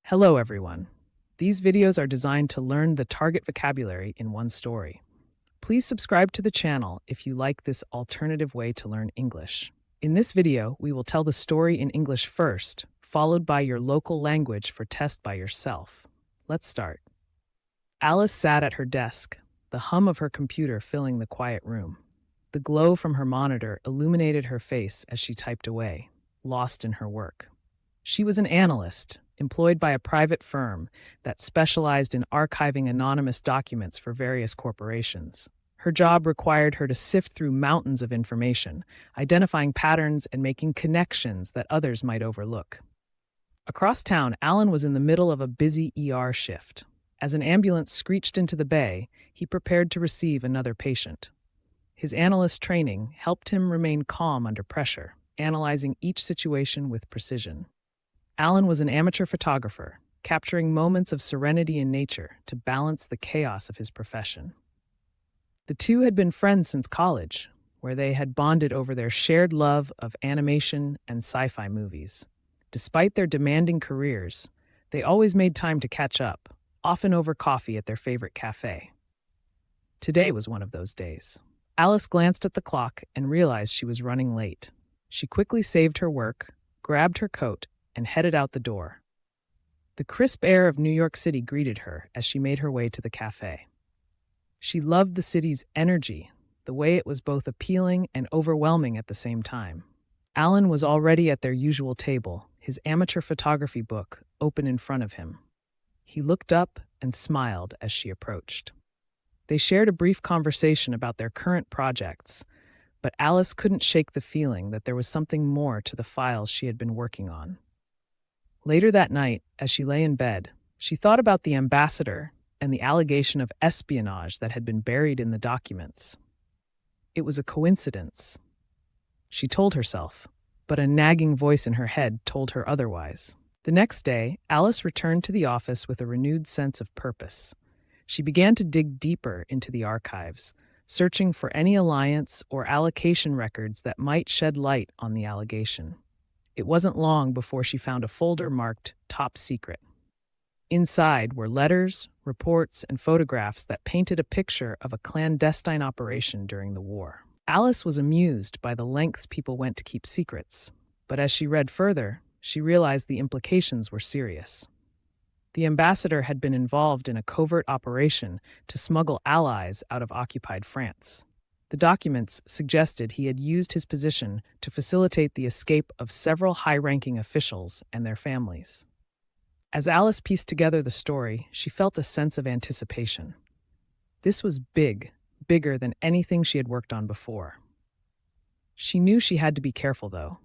Hello, everyone. These videos are designed to learn the target vocabulary in one story. Please subscribe to the channel if you like this alternative way to learn English. In this video, we will tell the story in English first, followed by your local language for test by yourself. Let's start. Alice sat at her desk, the hum of her computer filling the quiet room. The glow from her monitor illuminated her face as she typed away, lost in her work. She was an analyst, employed by a private firm that specialized in archiving anonymous documents for various corporations. Her job required her to sift through mountains of information, identifying patterns and making connections that others might overlook. Across town, Alan was in the middle of a busy ER shift. As an ambulance screeched into the bay, he prepared to receive another patient. His analyst training helped him remain calm under pressure, analyzing each situation with precision. Alan was an amateur photographer, capturing moments of serenity in nature to balance the chaos of his profession. The two had been friends since college, where they had bonded over their shared love of animation and sci-fi movies. Despite their demanding careers, they always made time to catch up, often over coffee at their favorite cafe. Today was one of those days. Alice glanced at the clock and realized she was running late. She quickly saved her work, grabbed her coat, and headed out the door. The crisp air of New York City greeted her as she made her way to the cafe. She loved the city's energy, the way it was both appealing and overwhelming at the same time. Alan was already at their usual table, his amateur photography book open in front of him. He looked up and smiled as she approached. They shared a brief conversation about their current projects, but Alice couldn't shake the feeling that there was something more to the files she had been working on. Later that night, as she lay in bed, she thought about the ambassador and the allegation of espionage that had been buried in the documents. It was a coincidence, she told herself, but a nagging voice in her head told her otherwise. The next day, Alice returned to the office with a renewed sense of purpose. She began to dig deeper into the archives, searching for any alliance or allocation records that might shed light on the allegation. It wasn't long before she found a folder marked Top Secret. Inside were letters, reports, and photographs that painted a picture of a clandestine operation during the war. Alice was amused by the lengths people went to keep secrets, but as she read further, she realized the implications were serious. The ambassador had been involved in a covert operation to smuggle allies out of occupied France. The documents suggested he had used his position to facilitate the escape of several high-ranking officials and their families. As Alice pieced together the story, she felt a sense of anticipation. This was big, bigger than anything she had worked on before. She knew she had to be careful, though.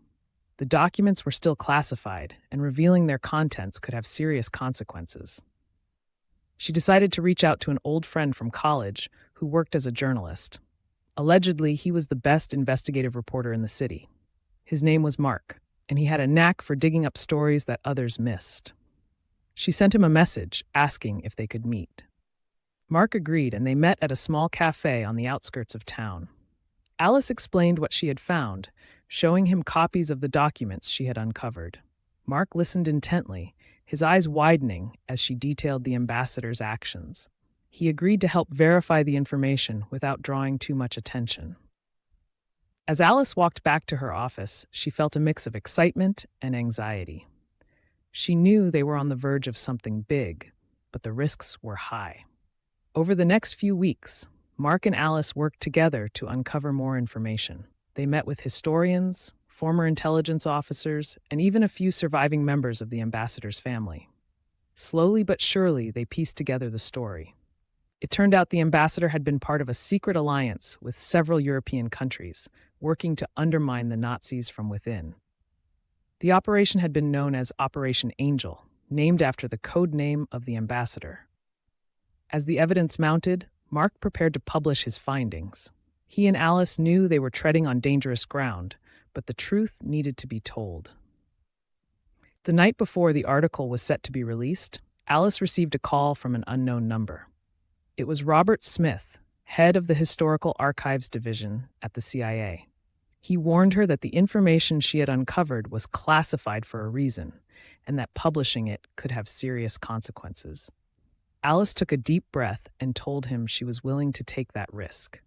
The documents were still classified, and revealing their contents could have serious consequences. She decided to reach out to an old friend from college who worked as a journalist. Allegedly, he was the best investigative reporter in the city. His name was Mark, and he had a knack for digging up stories that others missed. She sent him a message asking if they could meet. Mark agreed, and they met at a small cafe on the outskirts of town. Alice explained what she had found, showing him copies of the documents she had uncovered. Mark listened intently, his eyes widening as she detailed the ambassador's actions. He agreed to help verify the information without drawing too much attention. As Alice walked back to her office, she felt a mix of excitement and anxiety. She knew they were on the verge of something big, but the risks were high. Over the next few weeks, Mark and Alice worked together to uncover more information. They met with historians, former intelligence officers, and even a few surviving members of the ambassador's family. Slowly but surely, they pieced together the story. It turned out the ambassador had been part of a secret alliance with several European countries, working to undermine the Nazis from within. The operation had been known as Operation Angel, named after the code name of the ambassador. As the evidence mounted, Mark prepared to publish his findings. He and Alice knew they were treading on dangerous ground, but the truth needed to be told. The night before the article was set to be released, Alice received a call from an unknown number. It was Robert Smith, head of the Historical Archives Division at the CIA. He warned her that the information she had uncovered was classified for a reason, and that publishing it could have serious consequences. Alice took a deep breath and told him she was willing to take that risk.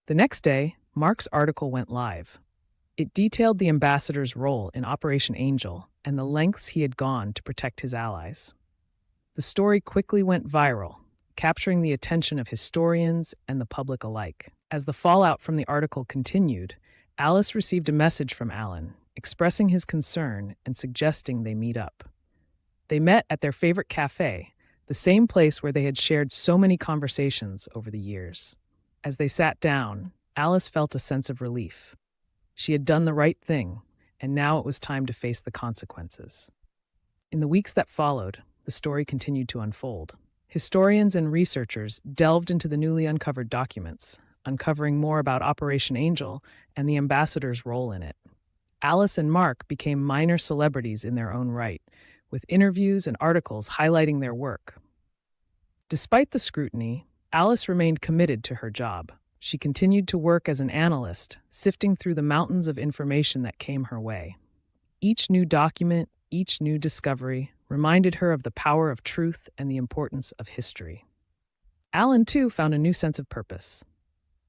The next day, Mark's article went live. It detailed the ambassador's role in Operation Angel and the lengths he had gone to protect his allies. The story quickly went viral, capturing the attention of historians and the public alike. As the fallout from the article continued, Alice received a message from Alan, expressing his concern and suggesting they meet up. They met at their favorite cafe, the same place where they had shared so many conversations over the years. As they sat down, Alice felt a sense of relief. She had done the right thing, and now it was time to face the consequences. In the weeks that followed, the story continued to unfold. Historians and researchers delved into the newly uncovered documents, uncovering more about Operation Angel and the ambassador's role in it. Alice and Mark became minor celebrities in their own right, with interviews and articles highlighting their work. Despite the scrutiny, Alice remained committed to her job. She continued to work as an analyst, sifting through the mountains of information that came her way. Each new document, each new discovery, reminded her of the power of truth and the importance of history. Alan, too, found a new sense of purpose.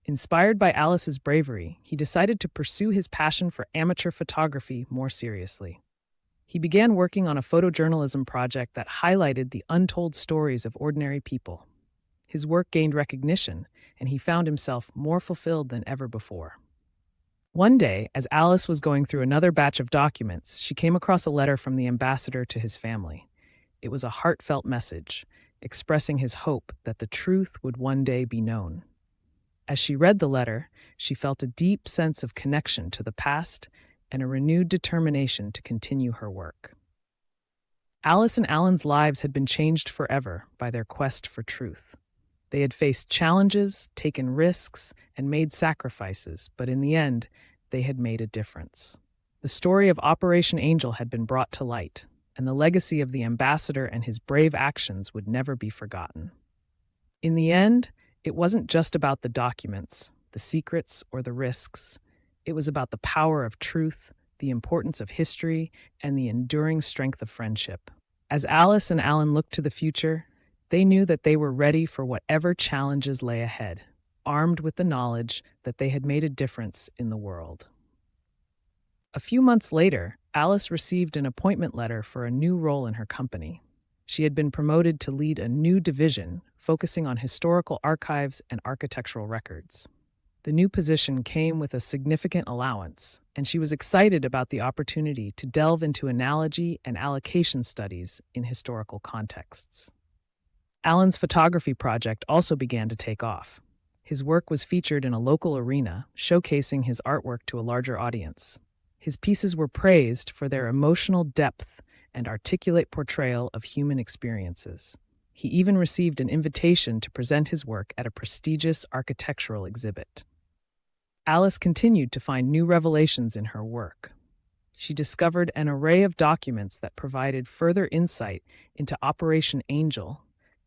Inspired by Alice's bravery, he decided to pursue his passion for amateur photography more seriously. He began working on a photojournalism project that highlighted the untold stories of ordinary people. His work gained recognition, and he found himself more fulfilled than ever before. One day, as Alice was going through another batch of documents, she came across a letter from the ambassador to his family. It was a heartfelt message, expressing his hope that the truth would one day be known. As she read the letter, she felt a deep sense of connection to the past and a renewed determination to continue her work. Alice and Alan's lives had been changed forever by their quest for truth. They had faced challenges, taken risks, and made sacrifices, but in the end, they had made a difference. The story of Operation Angel had been brought to light, and the legacy of the ambassador and his brave actions would never be forgotten. In the end, it wasn't just about the documents, the secrets, or the risks. It was about the power of truth, the importance of history, and the enduring strength of friendship. As Alice and Alan looked to the future, they knew that they were ready for whatever challenges lay ahead, armed with the knowledge that they had made a difference in the world. A few months later, Alice received an appointment letter for a new role in her company. She had been promoted to lead a new division focusing on historical archives and architectural records. The new position came with a significant allowance, and she was excited about the opportunity to delve into analogy and allocation studies in historical contexts. Alan's photography project also began to take off. His work was featured in a local arena, showcasing his artwork to a larger audience. His pieces were praised for their emotional depth and articulate portrayal of human experiences. He even received an invitation to present his work at a prestigious architectural exhibit. Alice continued to find new revelations in her work. She discovered an array of documents that provided further insight into Operation Angel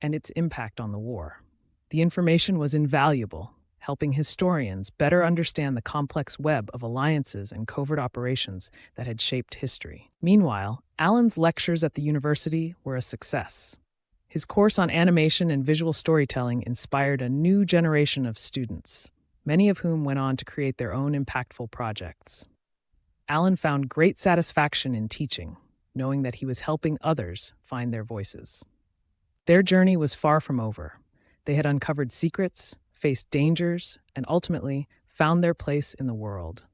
and its impact on the war. The information was invaluable, helping historians better understand the complex web of alliances and covert operations that had shaped history. Meanwhile, Alan's lectures at the university were a success. His course on animation and visual storytelling inspired a new generation of students, many of whom went on to create their own impactful projects. Alan found great satisfaction in teaching, knowing that he was helping others find their voices. Their journey was far from over. They had uncovered secrets, faced dangers, and ultimately found their place in the world.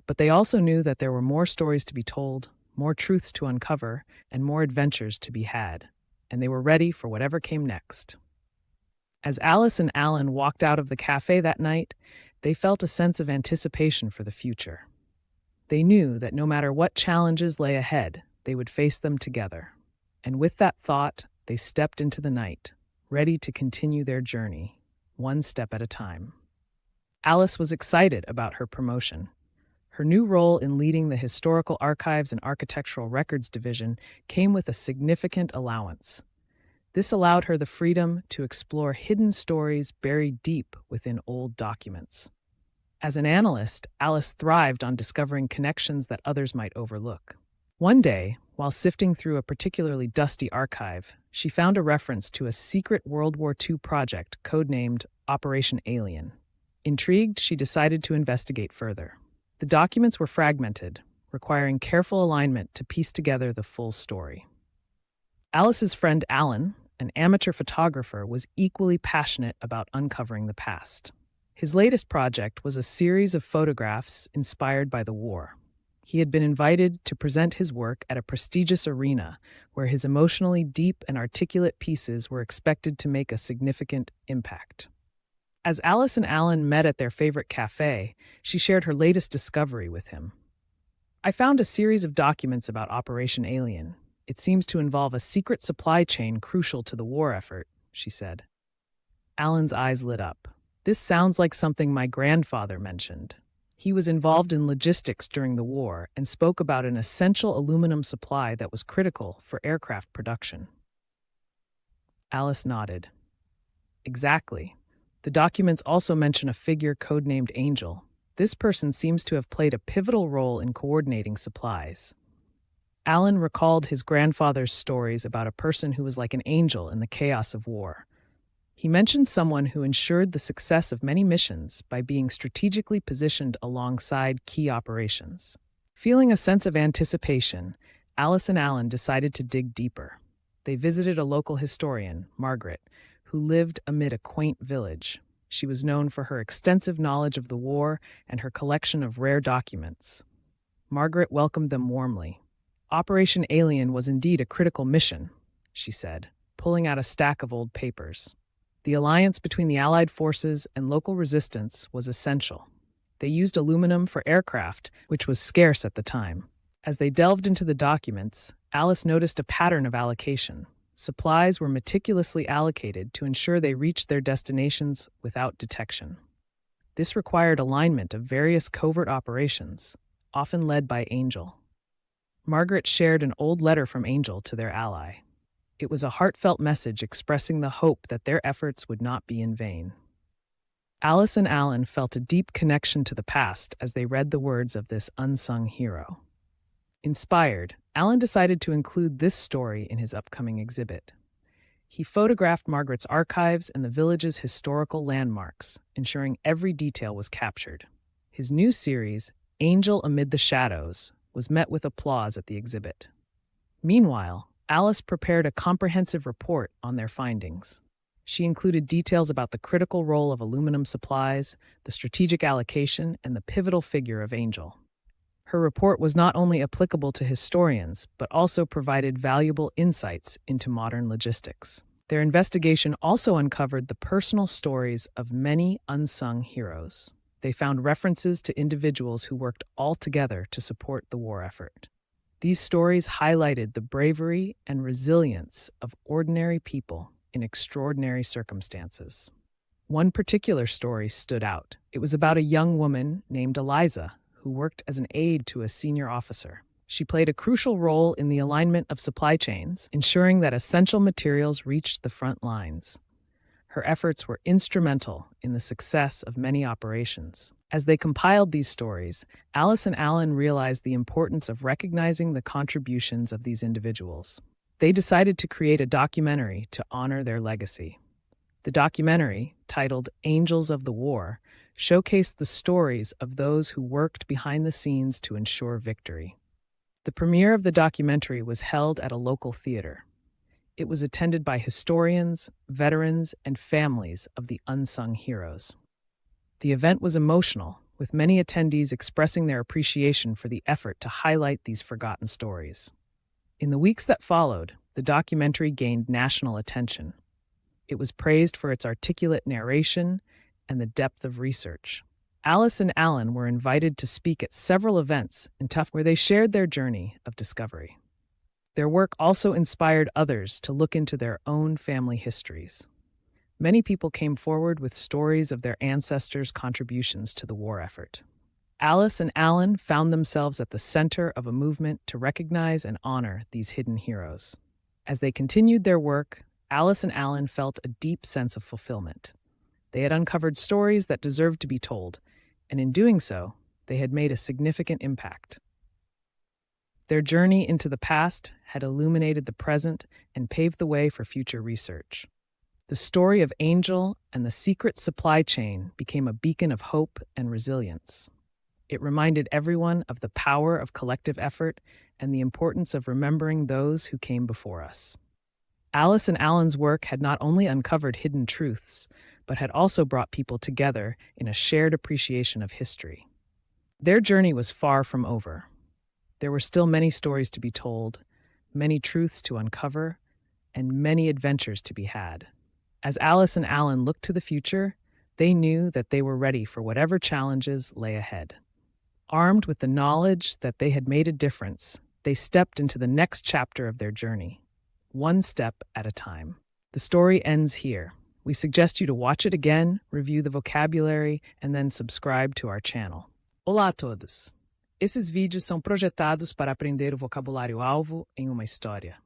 But they also knew that there were more stories to be told, more truths to uncover, and more adventures to be had, and they were ready for whatever came next. As Alice and Alan walked out of the cafe that night, they felt a sense of anticipation for the future. They knew that no matter what challenges lay ahead, they would face them together. And with that thought, they stepped into the night, ready to continue their journey, one step at a time. Alice was excited about her promotion. Her new role in leading the Historical Archives and Architectural Records Division came with a significant allowance. This allowed her the freedom to explore hidden stories buried deep within old documents. As an analyst, Alice thrived on discovering connections that others might overlook. One day, while sifting through a particularly dusty archive, she found a reference to a secret World War II project codenamed Operation Alien. Intrigued, she decided to investigate further. The documents were fragmented, requiring careful alignment to piece together the full story. Alice's friend Alan, an amateur photographer, was equally passionate about uncovering the past. His latest project was a series of photographs inspired by the war. He had been invited to present his work at a prestigious arena where his emotionally deep and articulate pieces were expected to make a significant impact. As Alice and Alan met at their favorite cafe, she shared her latest discovery with him. "I found a series of documents about Operation Alien. It seems to involve a secret supply chain crucial to the war effort," she said. Alan's eyes lit up. "This sounds like something my grandfather mentioned. He was involved in logistics during the war and spoke about an essential aluminum supply that was critical for aircraft production." Alice nodded. "Exactly. The documents also mention a figure codenamed Angel. This person seems to have played a pivotal role in coordinating supplies." Alan recalled his grandfather's stories about a person who was like an angel in the chaos of war. He mentioned someone who ensured the success of many missions by being strategically positioned alongside key operations. Feeling a sense of anticipation, Alice and Alan decided to dig deeper. They visited a local historian, Margaret, who lived amid a quaint village. She was known for her extensive knowledge of the war and her collection of rare documents. Margaret welcomed them warmly. "Operation Alien was indeed a critical mission," she said, pulling out a stack of old papers. "The alliance between the Allied forces and local resistance was essential. They used aluminum for aircraft, which was scarce at the time." As they delved into the documents, Alice noticed a pattern of allocation. Supplies were meticulously allocated to ensure they reached their destinations without detection. This required alignment of various covert operations, often led by Angel. Margaret shared an old letter from Angel to their ally. It was a heartfelt message expressing the hope that their efforts would not be in vain. Alice and Alan felt a deep connection to the past as they read the words of this unsung hero. Inspired, Alan decided to include this story in his upcoming exhibit. He photographed Margaret's archives and the village's historical landmarks, ensuring every detail was captured. His new series, Angel Amid the Shadows, was met with applause at the exhibit. Meanwhile, Alice prepared a comprehensive report on their findings. She included details about the critical role of aluminum supplies, the strategic allocation, and the pivotal figure of Angel. Her report was not only applicable to historians, but also provided valuable insights into modern logistics. Their investigation also uncovered the personal stories of many unsung heroes. They found references to individuals who worked all together to support the war effort. These stories highlighted the bravery and resilience of ordinary people in extraordinary circumstances. One particular story stood out. It was about a young woman named Eliza who worked as an aide to a senior officer. She played a crucial role in the alignment of supply chains, ensuring that essential materials reached the front lines. Her efforts were instrumental in the success of many operations. As they compiled these stories, Alice and Alan realized the importance of recognizing the contributions of these individuals. They decided to create a documentary to honor their legacy. The documentary, titled Angels of the War, showcased the stories of those who worked behind the scenes to ensure victory. The premiere of the documentary was held at a local theater. It was attended by historians, veterans, and families of the unsung heroes. The event was emotional, with many attendees expressing their appreciation for the effort to highlight these forgotten stories. In the weeks that followed, the documentary gained national attention. It was praised for its articulate narration and the depth of research. Alice and Alan were invited to speak at several events in Tufts where they shared their journey of discovery. Their work also inspired others to look into their own family histories. Many people came forward with stories of their ancestors' contributions to the war effort. Alice and Alan found themselves at the center of a movement to recognize and honor these hidden heroes. As they continued their work, Alice and Alan felt a deep sense of fulfillment. They had uncovered stories that deserved to be told, and in doing so, they had made a significant impact. Their journey into the past had illuminated the present and paved the way for future research. The story of Angel and the secret supply chain became a beacon of hope and resilience. It reminded everyone of the power of collective effort and the importance of remembering those who came before us. Alice and Alan's work had not only uncovered hidden truths, but had also brought people together in a shared appreciation of history. Their journey was far from over. There were still many stories to be told, many truths to uncover, and many adventures to be had. As Alice and Alan looked to the future, they knew that they were ready for whatever challenges lay ahead. Armed with the knowledge that they had made a difference, they stepped into the next chapter of their journey, one step at a time. The story ends here. We suggest you to watch it again, review the vocabulary, and then subscribe to our channel. Olá a todos! Esses vídeos são projetados para aprender o vocabulário-alvo em uma história.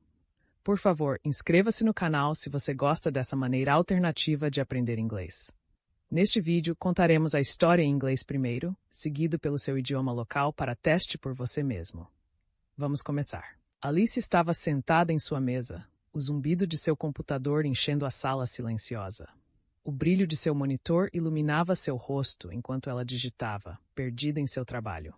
Por favor, inscreva-se no canal se você gosta dessa maneira alternativa de aprender inglês. Neste vídeo, contaremos a história em inglês primeiro, seguido pelo seu idioma local para teste por você mesmo. Vamos começar. Alice estava sentada em sua mesa, o zumbido de seu computador enchendo a sala silenciosa. O brilho de seu monitor iluminava seu rosto enquanto ela digitava, perdida em seu trabalho.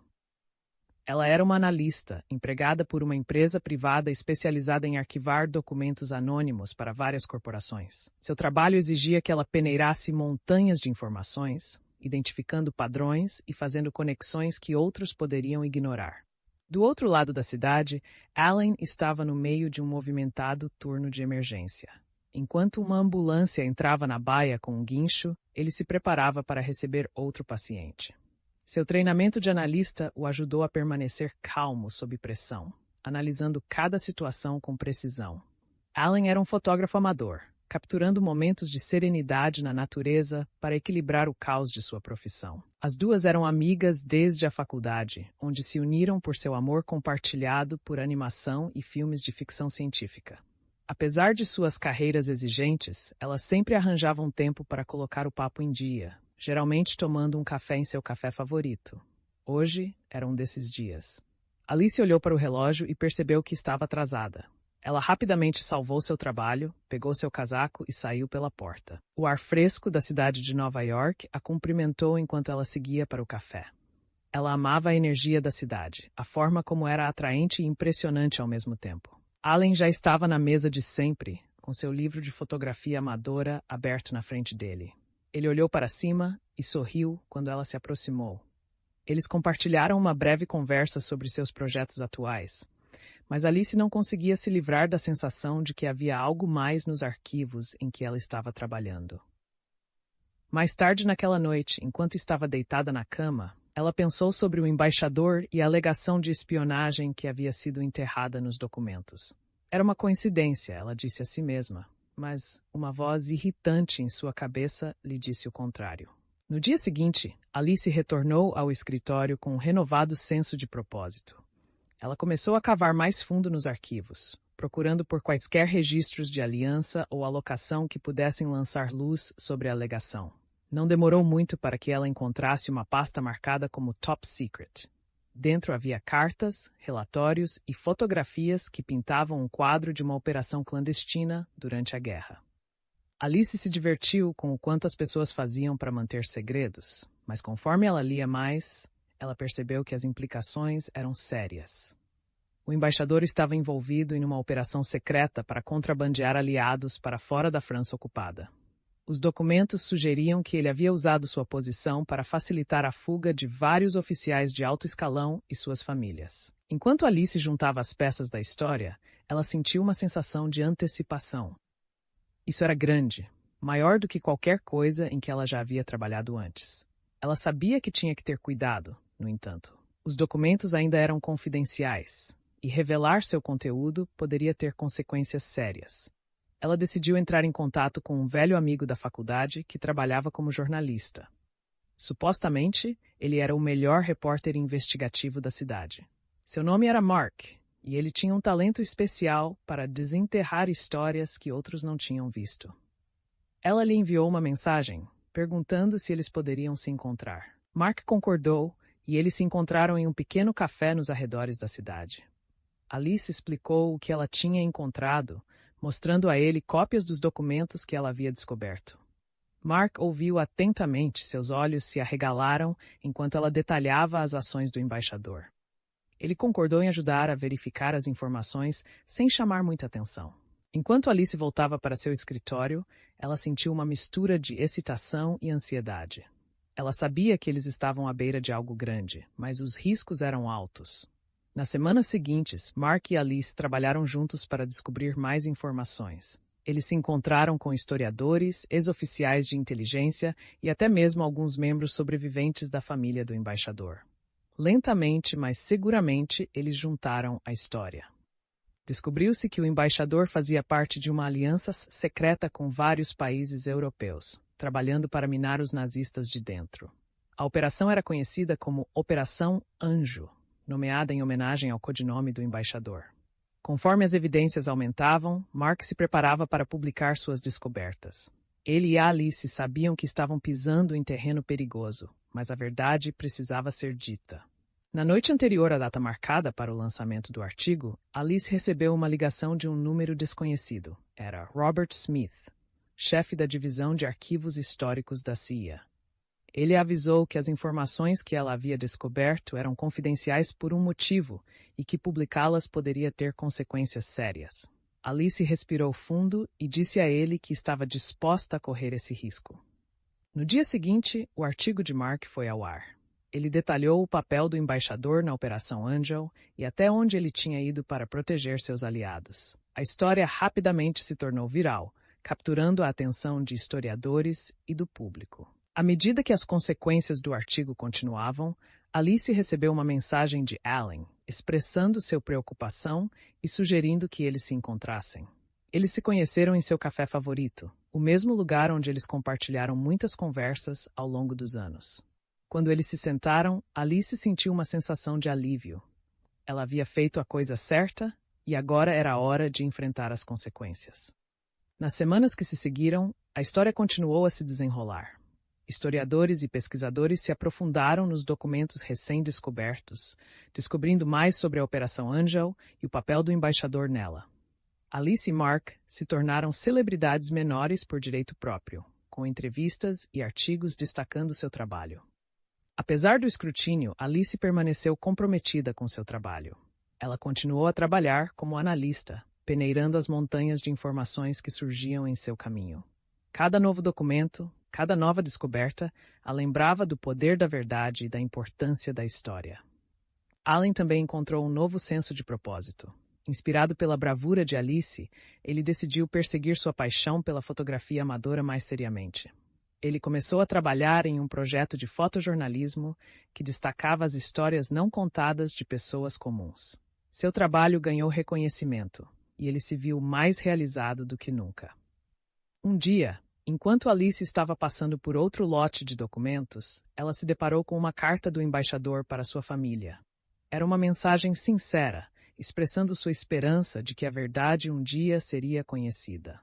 Ela era uma analista, empregada por uma empresa privada especializada em arquivar documentos anônimos para várias corporações. Seu trabalho exigia que ela peneirasse montanhas de informações, identificando padrões e fazendo conexões que outros poderiam ignorar. Do outro lado da cidade, Alan estava no meio de um movimentado turno de emergência. Enquanto uma ambulância entrava na baia com um guincho, ele se preparava para receber outro paciente. Seu treinamento de analista o ajudou a permanecer calmo sob pressão, analisando cada situação com precisão. Alan era um fotógrafo amador, capturando momentos de serenidade na natureza para equilibrar o caos de sua profissão. As duas eram amigas desde a faculdade, onde se uniram por seu amor compartilhado por animação e filmes de ficção científica. Apesar de suas carreiras exigentes, elas sempre arranjavam tempo para colocar o papo em dia, geralmente tomando um café em seu café favorito. Hoje era um desses dias. Alice olhou para o relógio e percebeu que estava atrasada. Ela rapidamente salvou seu trabalho, pegou seu casaco e saiu pela porta. O ar fresco da cidade de Nova York a cumprimentou enquanto ela seguia para o café. Ela amava a energia da cidade, a forma como era atraente e impressionante ao mesmo tempo. Alan já estava na mesa de sempre, com seu livro de fotografia amadora aberto na frente dele. Ele olhou para cima e sorriu quando ela se aproximou. Eles compartilharam uma breve conversa sobre seus projetos atuais, mas Alice não conseguia se livrar da sensação de que havia algo mais nos arquivos em que ela estava trabalhando. Mais tarde naquela noite, enquanto estava deitada na cama, ela pensou sobre o embaixador e a alegação de espionagem que havia sido enterrada nos documentos. Era uma coincidência, ela disse a si mesma, mas uma voz irritante em sua cabeça lhe disse o contrário. No dia seguinte, Alice retornou ao escritório com um renovado senso de propósito. Ela começou a cavar mais fundo nos arquivos, procurando por quaisquer registros de aliança ou alocação que pudessem lançar luz sobre a alegação. Não demorou muito para que ela encontrasse uma pasta marcada como Top Secret. Dentro havia cartas, relatórios e fotografias que pintavam um quadro de uma operação clandestina durante a guerra. Alice se divertiu com o quanto as pessoas faziam para manter segredos, mas conforme ela lia mais, ela percebeu que as implicações eram sérias. O embaixador estava envolvido em uma operação secreta para contrabandear aliados para fora da França ocupada. Os documentos sugeriam que ele havia usado sua posição para facilitar a fuga de vários oficiais de alto escalão e suas famílias. Enquanto Alice juntava as peças da história, ela sentiu uma sensação de antecipação. Isso era grande, maior do que qualquer coisa em que ela já havia trabalhado antes. Ela sabia que tinha que ter cuidado, no entanto. Os documentos ainda eram confidenciais, e revelar seu conteúdo poderia ter consequências sérias. Ela decidiu entrar em contato com um velho amigo da faculdade que trabalhava como jornalista. Supostamente, ele era o melhor repórter investigativo da cidade. Seu nome era Mark, e ele tinha um talento especial para desenterrar histórias que outros não tinham visto. Ela lhe enviou uma mensagem, perguntando se eles poderiam se encontrar. Mark concordou, e eles se encontraram em um pequeno café nos arredores da cidade. Alice explicou o que ela tinha encontrado, mostrando a ele cópias dos documentos que ela havia descoberto. Mark ouviu atentamente, seus olhos se arregalaram enquanto ela detalhava as ações do embaixador. Ele concordou em ajudar a verificar as informações sem chamar muita atenção. Enquanto Alice voltava para seu escritório, ela sentiu uma mistura de excitação e ansiedade. Ela sabia que eles estavam à beira de algo grande, mas os riscos eram altos. Nas semanas seguintes, Mark e Alice trabalharam juntos para descobrir mais informações. Eles se encontraram com historiadores, ex-oficiais de inteligência e até mesmo alguns membros sobreviventes da família do embaixador. Lentamente, mas seguramente, eles juntaram a história. Descobriu-se que o embaixador fazia parte de uma aliança secreta com vários países europeus, trabalhando para minar os nazistas de dentro. A operação era conhecida como Operação Anjo, nomeada em homenagem ao codinome do embaixador. Conforme as evidências aumentavam, Mark se preparava para publicar suas descobertas. Ele e Alice sabiam que estavam pisando em terreno perigoso, mas a verdade precisava ser dita. Na noite anterior à data marcada para o lançamento do artigo, Alice recebeu uma ligação de um número desconhecido. Era Robert Smith, chefe da divisão de arquivos históricos da CIA. Ele avisou que as informações que ela havia descoberto eram confidenciais por um motivo e que publicá-las poderia ter consequências sérias. Alice respirou fundo e disse a ele que estava disposta a correr esse risco. No dia seguinte, o artigo de Mark foi ao ar. Ele detalhou o papel do embaixador na Operação Angel e até onde ele tinha ido para proteger seus aliados. A história rapidamente se tornou viral, capturando a atenção de historiadores e do público. À medida que as consequências do artigo continuavam, Alice recebeu uma mensagem de Allen, expressando sua preocupação e sugerindo que eles se encontrassem. Eles se conheceram em seu café favorito, o mesmo lugar onde eles compartilharam muitas conversas ao longo dos anos. Quando eles se sentaram, Alice sentiu uma sensação de alívio. Ela havia feito a coisa certa e agora era a hora de enfrentar as consequências. Nas semanas que se seguiram, a história continuou a se desenrolar. Historiadores e pesquisadores se aprofundaram nos documentos recém-descobertos, descobrindo mais sobre a Operação Angel e o papel do embaixador nela. Alice e Mark se tornaram celebridades menores por direito próprio, com entrevistas e artigos destacando seu trabalho. Apesar do escrutínio, Alice permaneceu comprometida com seu trabalho. Ela continuou a trabalhar como analista, peneirando as montanhas de informações que surgiam em seu caminho. Cada novo documento, cada nova descoberta, a lembrava do poder da verdade e da importância da história. Allen também encontrou um novo senso de propósito. Inspirado pela bravura de Alice, ele decidiu perseguir sua paixão pela fotografia amadora mais seriamente. Ele começou a trabalhar em um projeto de fotojornalismo que destacava as histórias não contadas de pessoas comuns. Seu trabalho ganhou reconhecimento, e ele se viu mais realizado do que nunca. Um dia, enquanto Alice estava passando por outro lote de documentos, ela se deparou com uma carta do embaixador para sua família. Era uma mensagem sincera, expressando sua esperança de que a verdade um dia seria conhecida.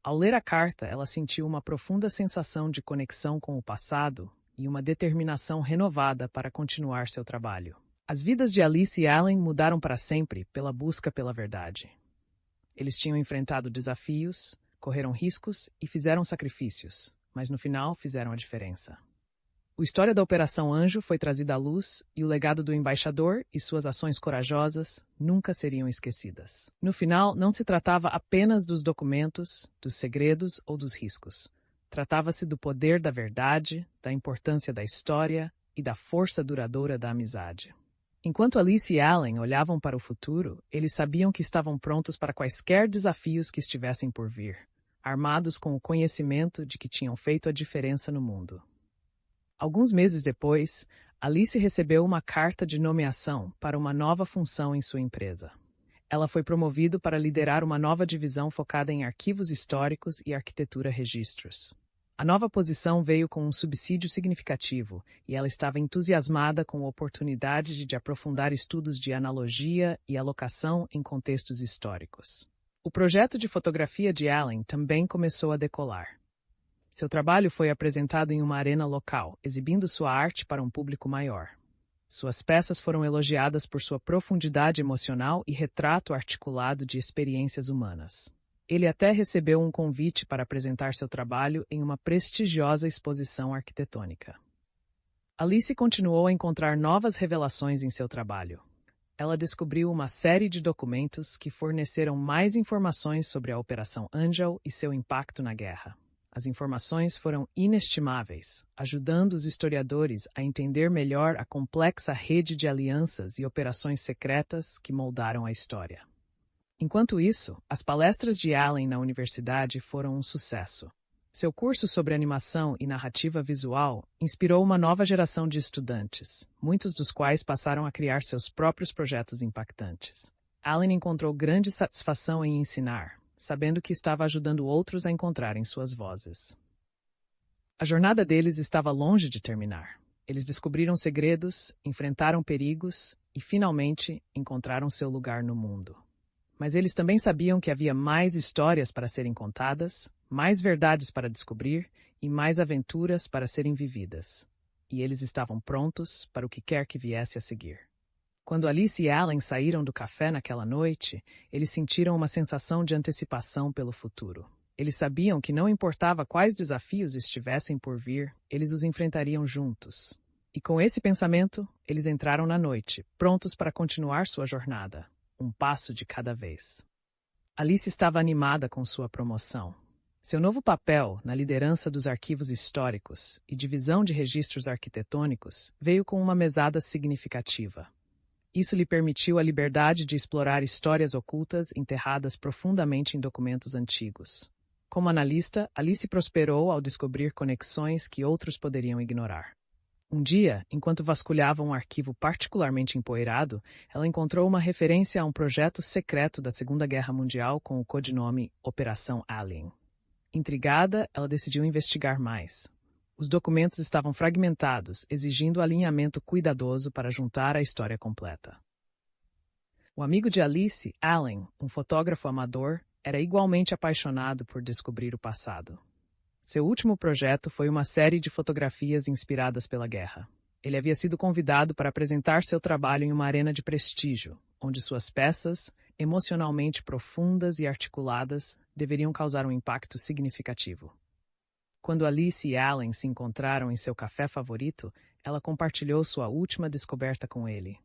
Ao ler a carta, ela sentiu uma profunda sensação de conexão com o passado e uma determinação renovada para continuar seu trabalho. As vidas de Alice e Allen mudaram para sempre pela busca pela verdade. Eles tinham enfrentado desafios, correram riscos e fizeram sacrifícios, mas no final fizeram a diferença. A história da Operação Anjo foi trazida à luz e o legado do embaixador e suas ações corajosas nunca seriam esquecidas. No final, não se tratava apenas dos documentos, dos segredos ou dos riscos. Tratava-se do poder da verdade, da importância da história e da força duradoura da amizade. Enquanto Alice e Allen olhavam para o futuro, eles sabiam que estavam prontos para quaisquer desafios que estivessem por vir, armados com o conhecimento de que tinham feito a diferença no mundo. Alguns meses depois, Alice recebeu uma carta de nomeação para uma nova função em sua empresa. Ela foi promovida para liderar uma nova divisão focada em arquivos históricos e arquitetura registros. A nova posição veio com um subsídio significativo e ela estava entusiasmada com a oportunidade de aprofundar estudos de analogia e alocação em contextos históricos. O projeto de fotografia de Allen também começou a decolar. Seu trabalho foi apresentado em uma arena local, exibindo sua arte para um público maior. Suas peças foram elogiadas por sua profundidade emocional e retrato articulado de experiências humanas. Ele até recebeu um convite para apresentar seu trabalho em uma prestigiosa exposição arquitetônica. Alice continuou a encontrar novas revelações em seu trabalho. Ela descobriu uma série de documentos que forneceram mais informações sobre a Operação Angel e seu impacto na guerra. As informações foram inestimáveis, ajudando os historiadores a entender melhor a complexa rede de alianças e operações secretas que moldaram a história. Enquanto isso, as palestras de Allen na universidade foram um sucesso. Seu curso sobre animação e narrativa visual inspirou uma nova geração de estudantes, muitos dos quais passaram a criar seus próprios projetos impactantes. Allen encontrou grande satisfação em ensinar, sabendo que estava ajudando outros a encontrarem suas vozes. A jornada deles estava longe de terminar. Eles descobriram segredos, enfrentaram perigos e, finalmente, encontraram seu lugar no mundo. Mas eles também sabiam que havia mais histórias para serem contadas, mais verdades para descobrir e mais aventuras para serem vividas. E eles estavam prontos para o que quer que viesse a seguir. Quando Alice e Allen saíram do café naquela noite, eles sentiram uma sensação de antecipação pelo futuro. Eles sabiam que não importava quais desafios estivessem por vir, eles os enfrentariam juntos. E com esse pensamento, eles entraram na noite, prontos para continuar sua jornada, um passo de cada vez. Alice estava animada com sua promoção. Seu novo papel na liderança dos arquivos históricos e divisão de registros arquitetônicos veio com uma mesada significativa. Isso lhe permitiu a liberdade de explorar histórias ocultas enterradas profundamente em documentos antigos. Como analista, Alice prosperou ao descobrir conexões que outros poderiam ignorar. Um dia, enquanto vasculhava um arquivo particularmente empoeirado, ela encontrou uma referência a um projeto secreto da Segunda Guerra Mundial com o codinome Operação Alien. Intrigada, ela decidiu investigar mais. Os documentos estavam fragmentados, exigindo alinhamento cuidadoso para juntar a história completa. O amigo de Alice, Allen, um fotógrafo amador, era igualmente apaixonado por descobrir o passado. Seu último projeto foi uma série de fotografias inspiradas pela guerra. Ele havia sido convidado para apresentar seu trabalho em uma arena de prestígio, onde suas peças, emocionalmente profundas e articuladas, deveriam causar um impacto significativo. Quando Alice e Allen se encontraram em seu café favorito, ela compartilhou sua última descoberta com ele.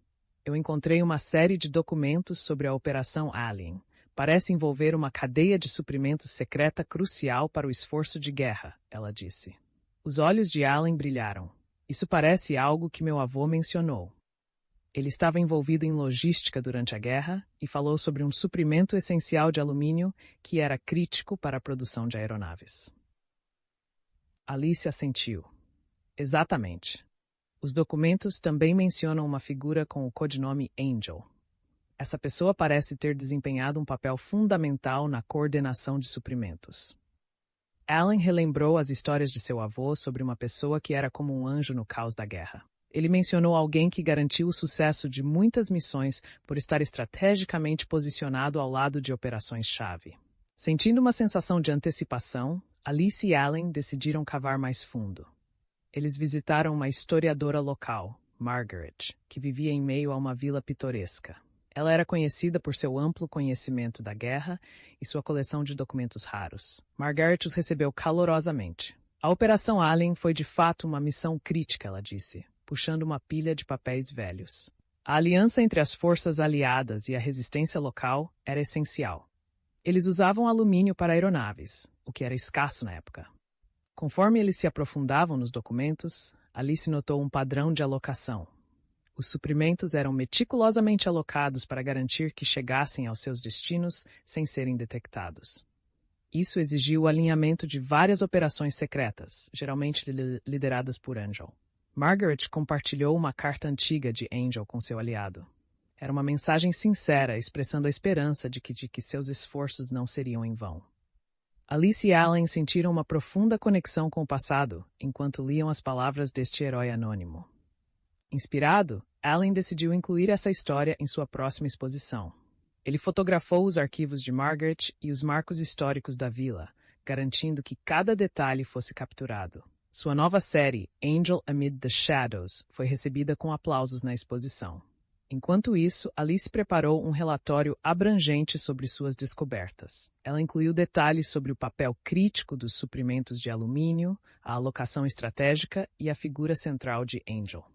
Eu encontrei uma série de documentos sobre a Operação Alien. Parece envolver uma cadeia de suprimentos secreta crucial para o esforço de guerra, ela disse. Os olhos de Allen brilharam. Isso parece algo que meu avô mencionou. Ele estava envolvido em logística durante a guerra e falou sobre um suprimento essencial de alumínio que era crítico para a produção de aeronaves. Alice assentiu. Exatamente. Os documentos também mencionam uma figura com o codinome Angel. Essa pessoa parece ter desempenhado um papel fundamental na coordenação de suprimentos. Allen relembrou as histórias de seu avô sobre uma pessoa que era como um anjo no caos da guerra. Ele mencionou alguém que garantiu o sucesso de muitas missões por estar estrategicamente posicionado ao lado de operações-chave. Sentindo uma sensação de antecipação, Alice e Allen decidiram cavar mais fundo. Eles visitaram uma historiadora local, Margaret, que vivia em meio a uma vila pitoresca. Ela era conhecida por seu amplo conhecimento da guerra e sua coleção de documentos raros. Margaret os recebeu calorosamente. A Operação Alien foi de fato uma missão crítica, ela disse, puxando uma pilha de papéis velhos. A aliança entre as forças aliadas e a resistência local era essencial. Eles usavam alumínio para aeronaves, o que era escasso na época. Conforme eles se aprofundavam nos documentos, Alice notou um padrão de alocação. Os suprimentos eram meticulosamente alocados para garantir que chegassem aos seus destinos sem serem detectados. Isso exigiu o alinhamento de várias operações secretas, geralmente lideradas por Angel. Margaret compartilhou uma carta antiga de Angel com seu aliado. Era uma mensagem sincera, expressando a esperança de que seus esforços não seriam em vão. Alice e Allen sentiram uma profunda conexão com o passado, enquanto liam as palavras deste herói anônimo. Inspirado, Allen decidiu incluir essa história em sua próxima exposição. Ele fotografou os arquivos de Margaret e os marcos históricos da vila, garantindo que cada detalhe fosse capturado. Sua nova série, Angel Amid the Shadows, foi recebida com aplausos na exposição. Enquanto isso, Alice preparou um relatório abrangente sobre suas descobertas. Ela incluiu detalhes sobre o papel crítico dos suprimentos de alumínio, a alocação estratégica e a figura central de Angel.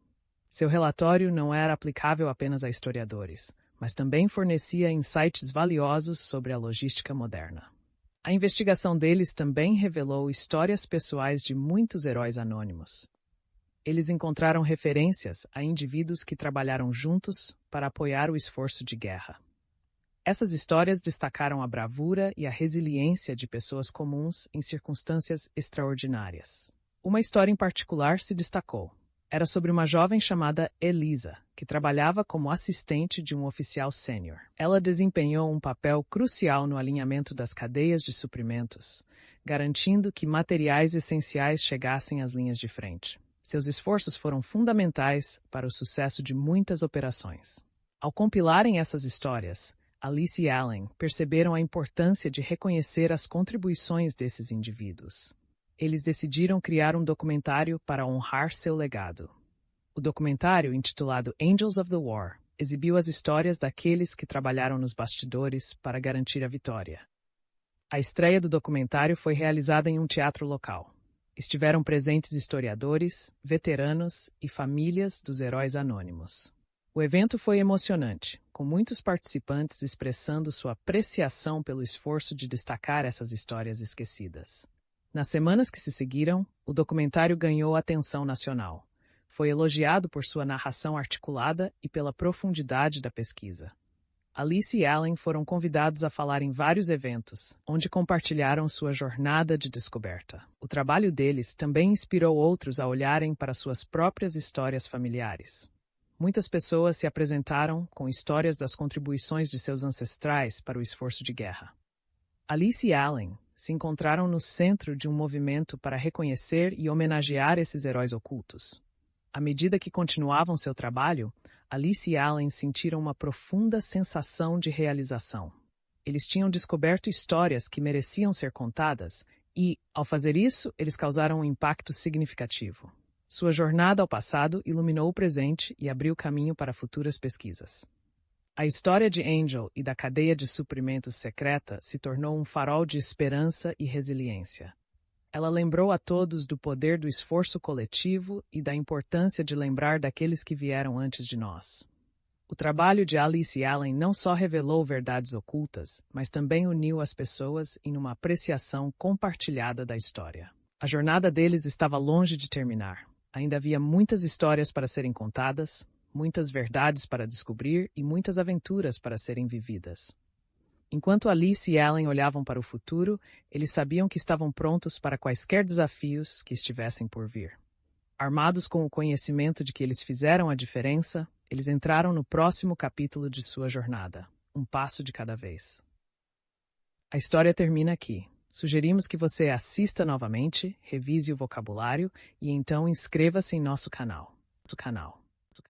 Seu relatório não era aplicável apenas a historiadores, mas também fornecia insights valiosos sobre a logística moderna. A investigação deles também revelou histórias pessoais de muitos heróis anônimos. Eles encontraram referências a indivíduos que trabalharam juntos para apoiar o esforço de guerra. Essas histórias destacaram a bravura e a resiliência de pessoas comuns em circunstâncias extraordinárias. Uma história em particular se destacou. Era sobre uma jovem chamada Elisa, que trabalhava como assistente de um oficial sênior. Ela desempenhou um papel crucial no alinhamento das cadeias de suprimentos, garantindo que materiais essenciais chegassem às linhas de frente. Seus esforços foram fundamentais para o sucesso de muitas operações. Ao compilarem essas histórias, Alice e Allen perceberam a importância de reconhecer as contribuições desses indivíduos. Eles decidiram criar um documentário para honrar seu legado. O documentário, intitulado Angels of the War, exibiu as histórias daqueles que trabalharam nos bastidores para garantir a vitória. A estreia do documentário foi realizada em um teatro local. Estiveram presentes historiadores, veteranos e famílias dos heróis anônimos. O evento foi emocionante, com muitos participantes expressando sua apreciação pelo esforço de destacar essas histórias esquecidas. Nas semanas que se seguiram, o documentário ganhou atenção nacional. Foi elogiado por sua narração articulada e pela profundidade da pesquisa. Alice e Allen foram convidados a falar em vários eventos, onde compartilharam sua jornada de descoberta. O trabalho deles também inspirou outros a olharem para suas próprias histórias familiares. Muitas pessoas se apresentaram com histórias das contribuições de seus ancestrais para o esforço de guerra. Alice e Allen se encontraram no centro de um movimento para reconhecer e homenagear esses heróis ocultos. À medida que continuavam seu trabalho, Alice e Allen sentiram uma profunda sensação de realização. Eles tinham descoberto histórias que mereciam ser contadas e, ao fazer isso, eles causaram um impacto significativo. Sua jornada ao passado iluminou o presente e abriu caminho para futuras pesquisas. A história de Angel e da cadeia de suprimentos secreta se tornou um farol de esperança e resiliência. Ela lembrou a todos do poder do esforço coletivo e da importância de lembrar daqueles que vieram antes de nós. O trabalho de Alice e Allen não só revelou verdades ocultas, mas também uniu as pessoas em uma apreciação compartilhada da história. A jornada deles estava longe de terminar. Ainda havia muitas histórias para serem contadas, muitas verdades para descobrir e muitas aventuras para serem vividas. Enquanto Alice e Allen olhavam para o futuro, eles sabiam que estavam prontos para quaisquer desafios que estivessem por vir. Armados com o conhecimento de que eles fizeram a diferença, eles entraram no próximo capítulo de sua jornada, um passo de cada vez. A história termina aqui. Sugerimos que você assista novamente, revise o vocabulário e então inscreva-se em nosso canal.